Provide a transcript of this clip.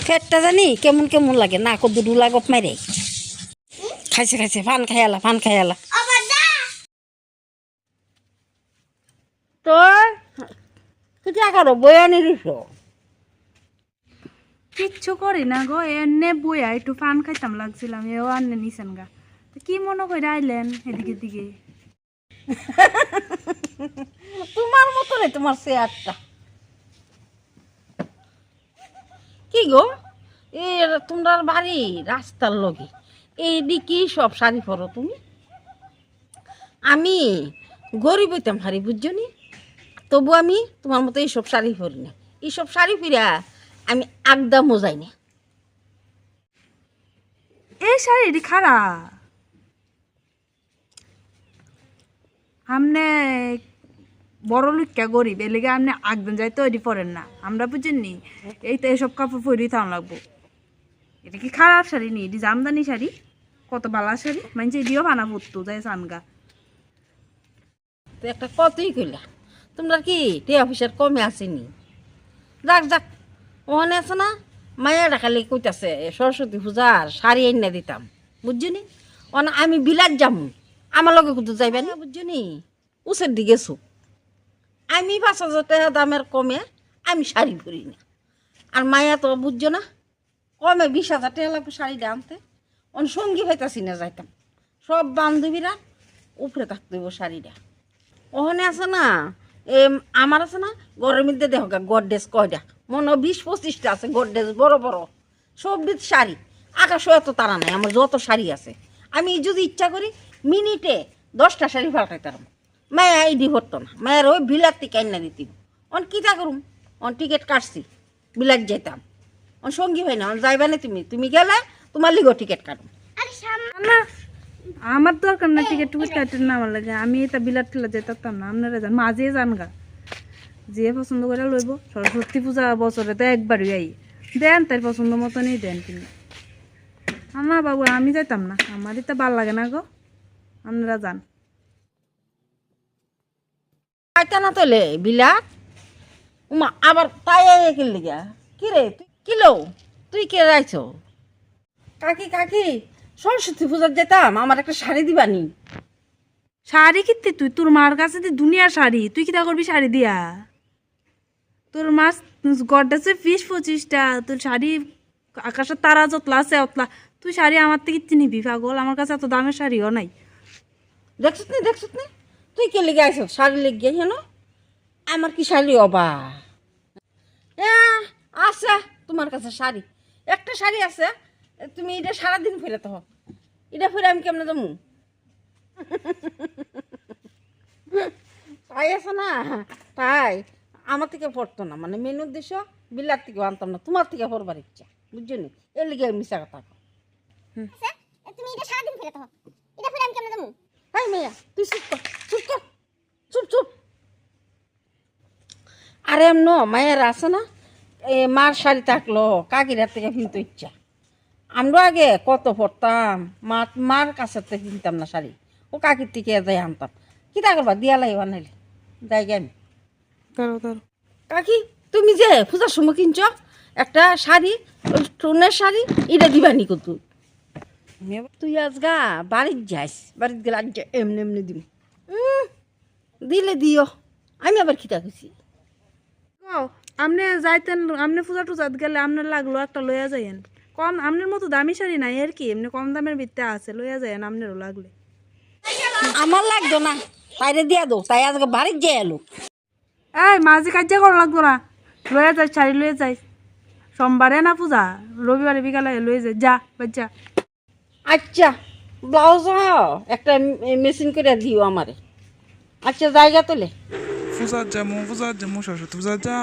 পেটটা জানি কেমন কেমন লাগে না কত ডুলা গপ মারে খাইছে খাইছে ফান খাই আলা তোর তুই করো বই আনি দিস কিচ্ছু করি না গো, এনে বইয়া একটু পান খাইতাম লাগছিলাম, এও আনে নিছেন গা। কি মনে করে আইলেন এদিকে দিকে? তোমার মতো রে তোমার চেয়ারটা কি গো তোমার বাড়ি রাস্তার লগে এইদিকে সব শাড়ি পরো তুমি। আমি গরিব হইতাম হারি বুঝছো নি, তবু আমি তোমার মতো এইসব শাড়ি পরি না। এইসব শাড়ি পরা আমি একদা মজাই না। এই শাড়ি খারাপ, আমনে বড় লুকা গরিব এর লেগে আপনি একদিন যাই তৈরি পরেন না, আমরা বুঝেননি। এই তো এসব কাপড় পরি থাম লাগবো। এটা কি খারাপ শাড়ি নি, এটি জামদানি শাড়ি, কত বালা শাড়ি, মানে এটিও বানা পড়তো যাই সানগা। তো একটা কতই কইলা তোমরা কি টিয়া পয়সার কমে আসেনি। যাক যাক ওখানে আছে না মায়েরা খালি কইতাছে সরস্বতী পূজার শাড়ি এনে দিতাম বুঝছো নি। ওখানে আমি বিলাত যামু আমার লগে কিন্তু যাইবে না বুঝছো নি। উচের দিকে চুপ আমি 5,000 টাকা দামের কমে আমি শাড়ি পরি না। আর মায়া তো বুঝছো না কমে 20,000 টাকা লাগবে শাড়িটা আনতে। অন সঙ্গী হইতাছি না যাইতাম, সব বান্ধবীরা উপরে থাকতে হইব শাড়িটা। ওখানে আছে না আমার আছে না ঘরের মধ্যে দেখো গডরেজ কয়টা মনে 20-25টা আছে গডরেজ বড় বড় সববিধ শাড়ি। আকাশও এত তারা নাই, আমার যত শাড়ি আছে আমি যদি ইচ্ছা করি মিনিটে 10টা শাড়ি পাল্টাইতাম। মায়া ইডি হতো না, মায়ের ওই বিলাত থেকে আইনা দিতিব। অন কিতা করুম, অন টিকিট কাটছি বিলাত যেতাম। অন সঙ্গী হয় না, অন যাইবা না তুমি গেলে তোমার লিগো টিকিট কাটুম। না আমার দরকার না টিকিট টুকিট কাটেন না, আমার লাগে আমি এটা বিলাট টিলা যেতাম না। আপনারা যান মাঝে যান গা, যে পছন্দ করে লইব। সরস্বতী পূজা বছরে তো একবারই আই দেন, তাই পছন্দ মতনই দেন কিনে। না বাবু আমি যাইতাম না, আমার এটা ভাল লাগে না গো, আপনারা যান। পাইতা না তোলে বিলাত উমা আবার তাই কিনলি গা কি রে কিলো তুই কে রাইছ। কাকি সরস্বতী পূজার যেতাম আমার একটা শাড়ি দিবানি। শাড়ি কিনতে তুই তোর মার কাছে তুই দুনিয়ার শাড়ি, তুই কিতা করবি শাড়ি দিয়া? তোর মাস গড়াছে 20-25টা, তোর শাড়ি আকাশের তারা যতলা আছে অতলা, তুই শাড়ি আমার থেকে কিনতে নিবি পাগল? আমার কাছে এত দামের শাড়িও নাই। দেখছিস না তুই কে লেগে আইস শাড়ি লেগে হেন আমার কি শাড়ি অবা আছে তোমার কাছে শাড়ি একটা শাড়ি আছে তুমি এটা সারাদিন ফেরে তো এটা ফেরে আমি কেমনে জমু তাই আছে না। তাই আমার থেকে পড়তো না, মানে মেনুর দেশ বিলার থেকে আনতাম না, তোমার থেকে পড়বার ইচ্ছা বুঝছো নি, এর লিগে মিশা কথা। তুমি এটা সারাদিন ফেলে তো এটা ফেলে আমি কেমনে যাবো? হাই মেয়া তুই চুপ আরে এমন মায়ের আছে না মার শাড়ি থাকলো কাকির হাত থেকে কিনতে ইচ্ছা। আমরা আগে কত পড়তাম মার কাছে থেকে কিনতাম না শাড়ি, ও কাকির থেকে যাই আনতাম। কিতা করবা দিয়া লাগে বানাইলে যাই গে আমি। কাকি তুমি যে পূজার সময় কিনছ একটা শাড়ি টনের শাড়ি এটা দিবানি কত তুই আজগা বাড়ির যাইস, বাড়ির গেলে আজ এমনি দিব দিলে দিও আমি আবার খিতা খুশি। আপনি যাইতেন, আপনি পূজা টুজাত গেলে আপনার লাগলো একটা লইয়া যাইয়েন। কম আপনার মতো দামি শাড়ি নাই আর কি, এমনি কম দামের ভিত্তে আছে, লইয়া যাইয়েন আপনারও লাগলে। আমার লাগতো না তাইরে দিয়া দো, তাই আজকে বাড়ির যাই এলো। এই মাঝে কাজে করা লাগতো না, লইয়া যাই শাড়ি লইয়া যাই। সোমবারে না পূজা, রবিবারে বিকালে লইয়া যাই, যা বাচ্চা। আচ্ছা ব্লাউজ একটা মেশিন করে দিও আমারে। আচ্ছা জায়গা তোলে পূজার যামু সরস্বতী পূজার যাম।